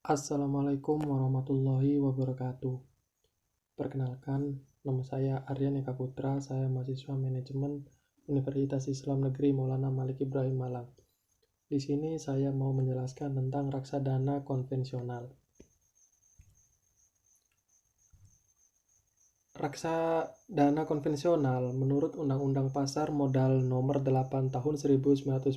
Assalamualaikum warahmatullahi wabarakatuh. Perkenalkan, nama saya Aryan Eka Putra. Saya mahasiswa manajemen Universitas Islam Negeri Maulana Malik Ibrahim Malang. Di sini saya mau menjelaskan tentang reksadana konvensional. Reksadana konvensional menurut Undang-Undang Pasar Modal Nomor 8 Tahun 1995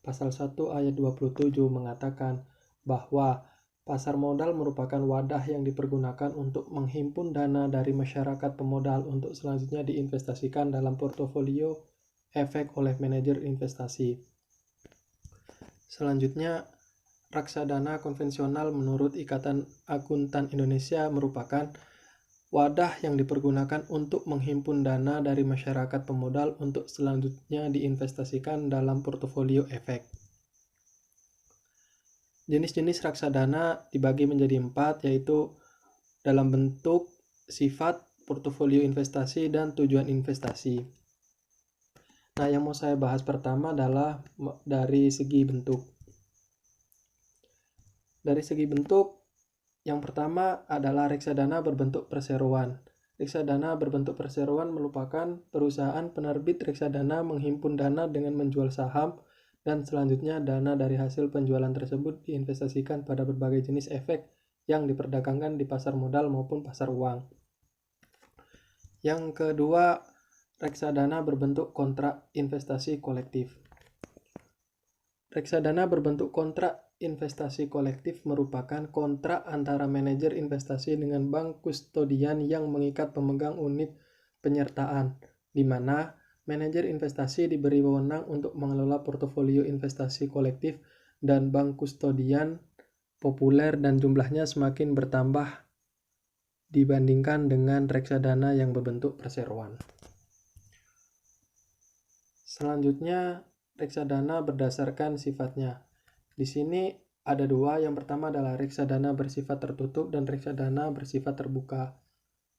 Pasal 1 Ayat 27 mengatakan bahwa pasar modal merupakan wadah yang dipergunakan untuk menghimpun dana dari masyarakat pemodal untuk selanjutnya diinvestasikan dalam portofolio efek oleh manajer investasi. Selanjutnya, reksadana konvensional menurut Ikatan Akuntan Indonesia merupakan wadah yang dipergunakan untuk menghimpun dana dari masyarakat pemodal untuk selanjutnya diinvestasikan dalam portofolio efek. Jenis-jenis reksadana dibagi menjadi 4, yaitu dalam bentuk, sifat, portofolio investasi, dan tujuan investasi. Nah, yang mau saya bahas pertama adalah dari segi bentuk. Dari segi bentuk, yang pertama adalah reksadana berbentuk perseroan. Reksadana berbentuk perseroan merupakan perusahaan penerbit reksadana menghimpun dana dengan menjual saham dan selanjutnya dana dari hasil penjualan tersebut diinvestasikan pada berbagai jenis efek yang diperdagangkan di pasar modal maupun pasar uang. Yang kedua, reksadana berbentuk kontrak investasi kolektif. Reksadana berbentuk kontrak investasi kolektif merupakan kontrak antara manajer investasi dengan bank kustodian yang mengikat pemegang unit penyertaan, di mana manajer investasi diberi wewenang untuk mengelola portofolio investasi kolektif dan bank kustodian populer dan jumlahnya semakin bertambah dibandingkan dengan reksadana yang berbentuk perseroan. Selanjutnya, reksadana berdasarkan sifatnya. Di sini ada dua. Yang pertama adalah reksadana bersifat tertutup dan reksadana bersifat terbuka.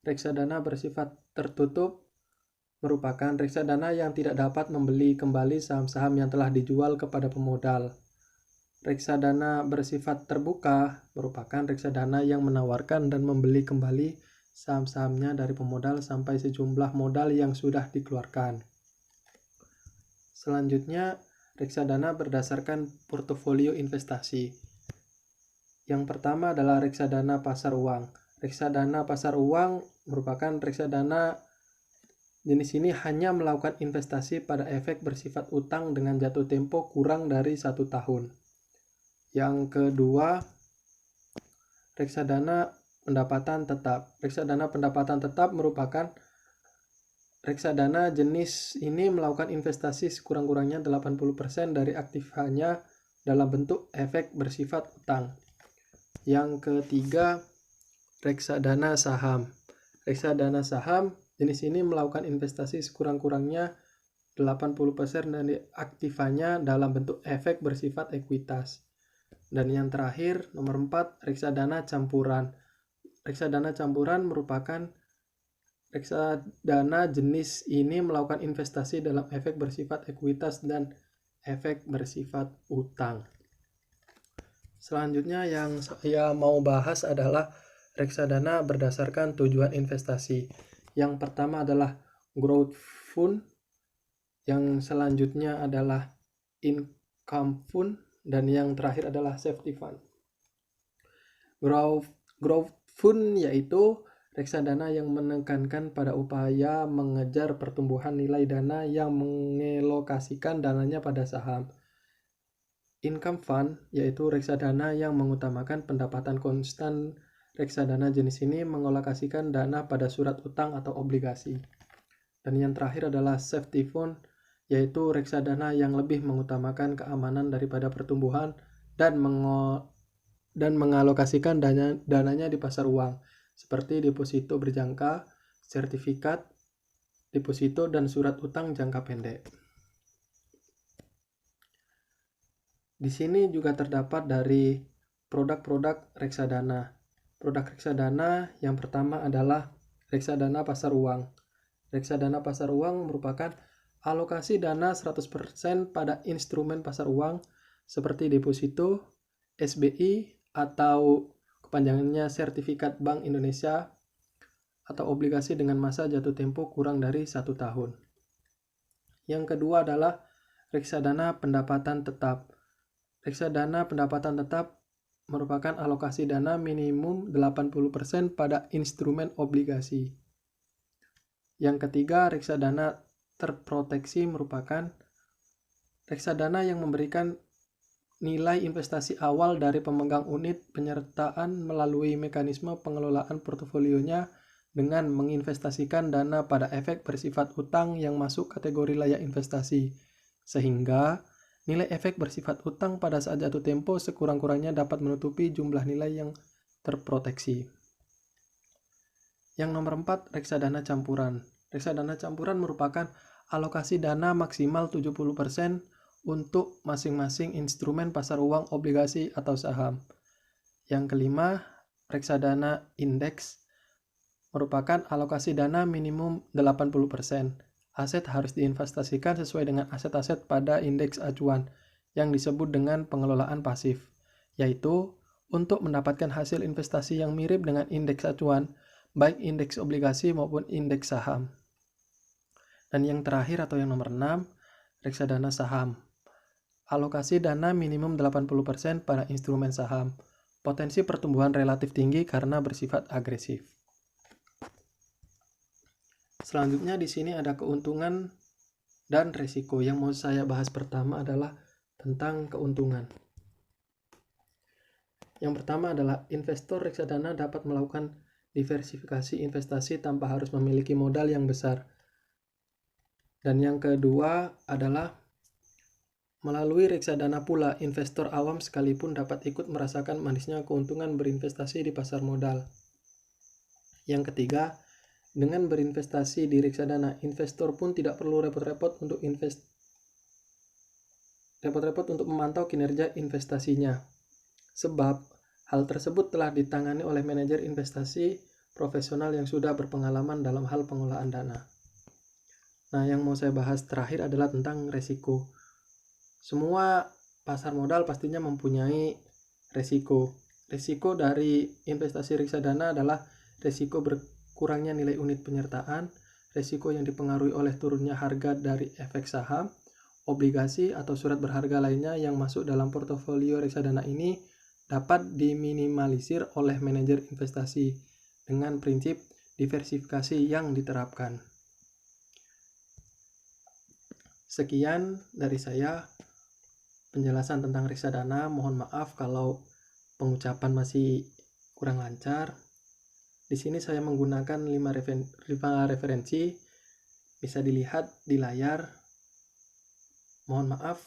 Reksadana bersifat tertutup merupakan reksadana yang tidak dapat membeli kembali saham-saham yang telah dijual kepada pemodal. Reksadana bersifat terbuka merupakan reksadana yang menawarkan dan membeli kembali saham-sahamnya dari pemodal sampai sejumlah modal yang sudah dikeluarkan. Selanjutnya, reksadana berdasarkan portofolio investasi. Yang pertama adalah reksadana pasar uang. Reksadana pasar uang merupakan reksadana jenis ini hanya melakukan investasi pada efek bersifat utang dengan jatuh tempo kurang dari 1 tahun. Yang kedua, reksadana pendapatan tetap. Reksadana pendapatan tetap merupakan reksadana jenis ini melakukan investasi sekurang-kurangnya 80% dari aktifanya dalam bentuk efek bersifat utang. Yang ketiga, reksadana saham. Reksadana saham jenis ini melakukan investasi sekurang-kurangnya 80% dari aktifanya dalam bentuk efek bersifat ekuitas. Dan yang terakhir, nomor 4, reksadana campuran. Reksadana campuran merupakan reksadana jenis ini melakukan investasi dalam efek bersifat ekuitas dan efek bersifat utang. Selanjutnya yang saya mau bahas adalah reksadana berdasarkan tujuan investasi. Yang pertama adalah growth fund, yang selanjutnya adalah income fund, dan yang terakhir adalah safety fund. Growth fund yaitu reksadana yang menekankan pada upaya mengejar pertumbuhan nilai dana yang mengelokasikan dananya pada saham. Income fund yaitu reksadana yang mengutamakan pendapatan konstan. Reksadana jenis ini mengalokasikan dana pada surat utang atau obligasi. Dan yang terakhir adalah safety fund, yaitu reksadana yang lebih mengutamakan keamanan daripada pertumbuhan dan mengalokasikan dananya di pasar uang, seperti deposito berjangka, sertifikat, deposito, dan surat utang jangka pendek. Di sini juga terdapat dari produk-produk reksadana. Produk reksadana yang pertama adalah reksadana pasar uang. Reksadana pasar uang merupakan alokasi dana 100% pada instrumen pasar uang seperti deposito, SBI, atau kepanjangannya Sertifikat Bank Indonesia, atau obligasi dengan masa jatuh tempo kurang dari 1 tahun. Yang kedua adalah reksadana pendapatan tetap. Reksadana pendapatan tetap merupakan alokasi dana minimum 80% pada instrumen obligasi. Yang ketiga, reksadana terproteksi merupakan reksadana yang memberikan nilai investasi awal dari pemegang unit penyertaan melalui mekanisme pengelolaan portofolionya dengan menginvestasikan dana pada efek bersifat utang yang masuk kategori layak investasi, sehingga nilai efek bersifat utang pada saat jatuh tempo sekurang-kurangnya dapat menutupi jumlah nilai yang terproteksi. Yang nomor 4, reksadana campuran. Reksadana campuran merupakan alokasi dana maksimal 70% untuk masing-masing instrumen pasar uang, obligasi, atau saham. Yang kelima, reksadana indeks merupakan alokasi dana minimum 80%. Aset harus diinvestasikan sesuai dengan aset-aset pada indeks acuan yang disebut dengan pengelolaan pasif, yaitu untuk mendapatkan hasil investasi yang mirip dengan indeks acuan, baik indeks obligasi maupun indeks saham. Dan yang terakhir atau yang nomor 6, reksadana saham. Alokasi dana minimum 80% pada instrumen saham. Potensi pertumbuhan relatif tinggi karena bersifat agresif. Selanjutnya di sini ada keuntungan dan resiko. Yang mau saya bahas pertama adalah tentang keuntungan. Yang pertama adalah investor reksadana dapat melakukan diversifikasi investasi tanpa harus memiliki modal yang besar. Dan yang kedua adalah melalui reksadana pula, investor awam sekalipun dapat ikut merasakan manisnya keuntungan berinvestasi di pasar modal. Yang ketiga, dengan berinvestasi di reksadana, investor pun tidak perlu repot-repot untuk memantau kinerja investasinya. Sebab hal tersebut telah ditangani oleh manajer investasi profesional yang sudah berpengalaman dalam hal pengolahan dana. Nah, yang mau saya bahas terakhir adalah tentang resiko. Semua pasar modal pastinya mempunyai resiko. Resiko dari investasi reksadana adalah resiko berkurangnya nilai unit penyertaan, resiko yang dipengaruhi oleh turunnya harga dari efek saham, obligasi atau surat berharga lainnya yang masuk dalam portofolio reksadana ini dapat diminimalisir oleh manajer investasi dengan prinsip diversifikasi yang diterapkan. Sekian dari saya penjelasan tentang reksadana. Mohon maaf kalau pengucapan masih kurang lancar. Di sini saya menggunakan 5 referensi, bisa dilihat di layar. Mohon maaf.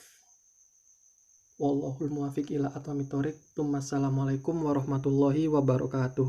Wallahul muwaffiq ila aqwamit thoriq. Assalamualaikum warahmatullahi wabarakatuh.